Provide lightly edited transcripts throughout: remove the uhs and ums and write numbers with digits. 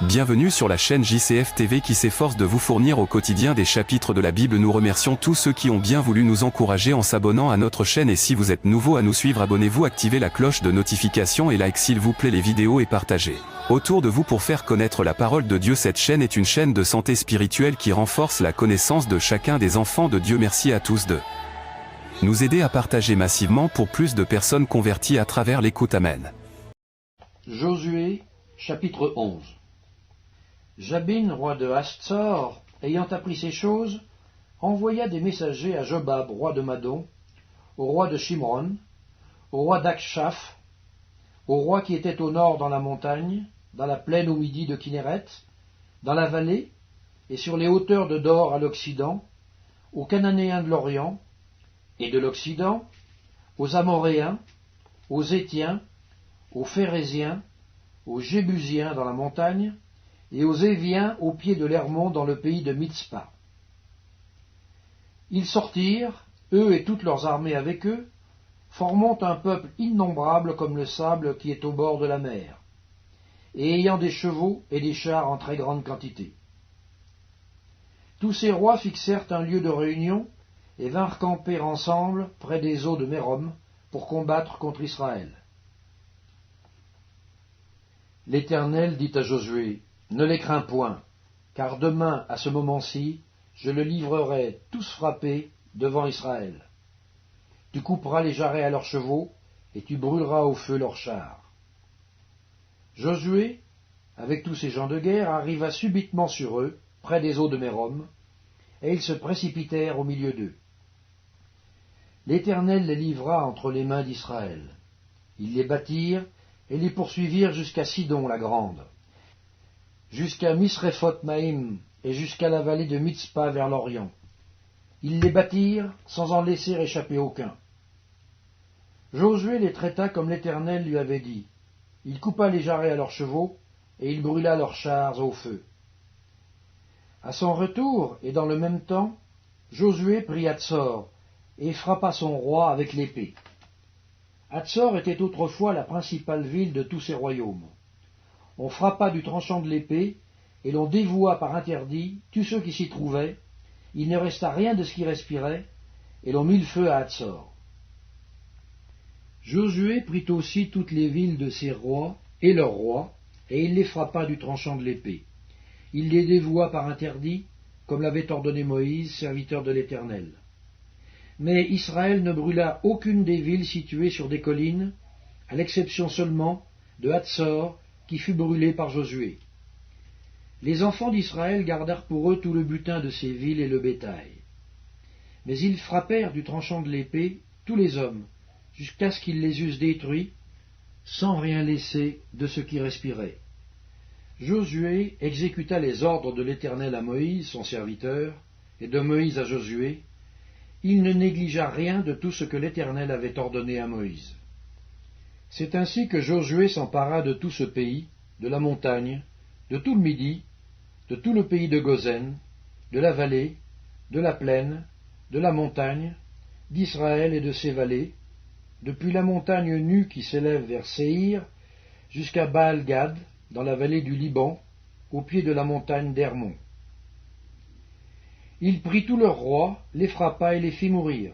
Bienvenue sur la chaîne JCF TV qui s'efforce de vous fournir au quotidien des chapitres de la Bible. Nous remercions tous ceux qui ont bien voulu nous encourager en s'abonnant à notre chaîne, et si vous êtes nouveau à nous suivre, abonnez-vous, activez la cloche de notification et like s'il vous plaît les vidéos et partagez autour de vous pour faire connaître la parole de Dieu. Cette chaîne est une chaîne de santé spirituelle qui renforce la connaissance de chacun des enfants de Dieu. Merci à tous de nous aider à partager massivement pour plus de personnes converties à travers l'écoute. Amen. Josué, chapitre 11. Jabin, roi de Hastsor, ayant appris ces choses, envoya des messagers à Jobab, roi de Madon, au roi de Shimron, au roi d'Akshaph, au roi qui était au nord dans la montagne, dans la plaine au midi de Kinéret, dans la vallée, et sur les hauteurs de Dor à l'Occident, aux Cananéens de l'Orient et de l'Occident, aux Amoréens, aux Étiens, aux Phéréziens, aux Jébusiens dans la montagne, et aux Éviens au pied de l'Hermon dans le pays de Mitzpa. Ils sortirent, eux et toutes leurs armées avec eux, formant un peuple innombrable comme le sable qui est au bord de la mer, et ayant des chevaux et des chars en très grande quantité. Tous ces rois fixèrent un lieu de réunion et vinrent camper ensemble près des eaux de Mérom pour combattre contre Israël. L'Éternel dit à Josué: ne les crains point, car demain, à ce moment-ci, je le livrerai tous frappés devant Israël. Tu couperas les jarrets à leurs chevaux, et tu brûleras au feu leurs chars. Josué, avec tous ces gens de guerre, arriva subitement sur eux, près des eaux de Mérom, et ils se précipitèrent au milieu d'eux. L'Éternel les livra entre les mains d'Israël. Ils les battirent et les poursuivirent jusqu'à Sidon la grande, jusqu'à Misrephoth-Maïm et jusqu'à la vallée de Mitzpa vers l'Orient. Ils les battirent sans en laisser échapper aucun. Josué les traita comme l'Éternel lui avait dit. Il coupa les jarrets à leurs chevaux, et il brûla leurs chars au feu. À son retour, et dans le même temps, Josué prit Hatsor, et frappa son roi avec l'épée. Hatsor était autrefois la principale ville de tous ses royaumes. On frappa du tranchant de l'épée, et l'on dévoua par interdit tous ceux qui s'y trouvaient. Il ne resta rien de ce qui respirait, et l'on mit le feu à Hatsor. Josué prit aussi toutes les villes de ses rois et leurs rois, et il les frappa du tranchant de l'épée. Il les dévoua par interdit, comme l'avait ordonné Moïse, serviteur de l'Éternel. Mais Israël ne brûla aucune des villes situées sur des collines, à l'exception seulement de Hatsor, qui fut brûlé par Josué. Les enfants d'Israël gardèrent pour eux tout le butin de ces villes et le bétail. Mais ils frappèrent du tranchant de l'épée tous les hommes, jusqu'à ce qu'ils les eussent détruits, sans rien laisser de ce qui respirait. Josué exécuta les ordres de l'Éternel à Moïse, son serviteur, et de Moïse à Josué. Il ne négligea rien de tout ce que l'Éternel avait ordonné à Moïse. C'est ainsi que Josué s'empara de tout ce pays, de la montagne, de tout le Midi, de tout le pays de Gozen, de la vallée, de la plaine, de la montagne, d'Israël et de ses vallées, depuis la montagne nue qui s'élève vers Séhir, jusqu'à Baal-Gad, dans la vallée du Liban, au pied de la montagne d'Hermon. Il prit tous leurs rois, les frappa et les fit mourir.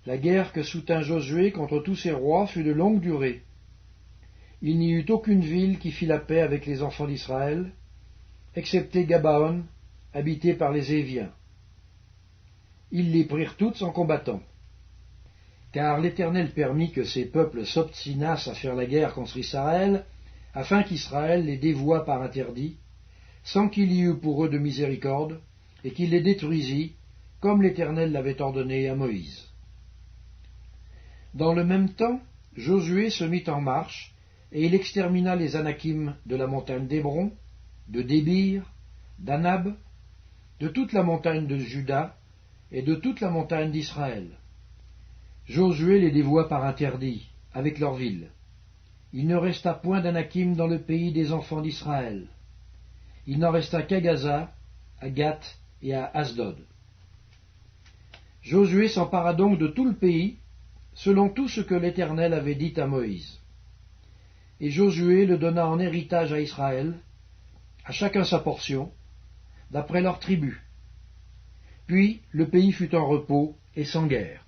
La guerre que soutint Josué contre tous ces rois fut de longue durée. Il n'y eut aucune ville qui fit la paix avec les enfants d'Israël, excepté Gabaon, habité par les Éviens. Ils les prirent toutes en combattant. Car l'Éternel permit que ces peuples s'obstinassent à faire la guerre contre Israël, afin qu'Israël les dévouât par interdit, sans qu'il y eût pour eux de miséricorde, et qu'il les détruisit, comme l'Éternel l'avait ordonné à Moïse. Dans le même temps, Josué se mit en marche, et il extermina les Anakim de la montagne d'Hébron, de Débir, d'Anab, de toute la montagne de Juda, et de toute la montagne d'Israël. Josué les dévoua par interdit, avec leurs villes. Il ne resta point d'Anakim dans le pays des enfants d'Israël. Il n'en resta qu'à Gaza, à Gath et à Asdod. Josué s'empara donc de tout le pays, selon tout ce que l'Éternel avait dit à Moïse. Et Josué le donna en héritage à Israël, à chacun sa portion, d'après leurs tribus. Puis le pays fut en repos et sans guerre.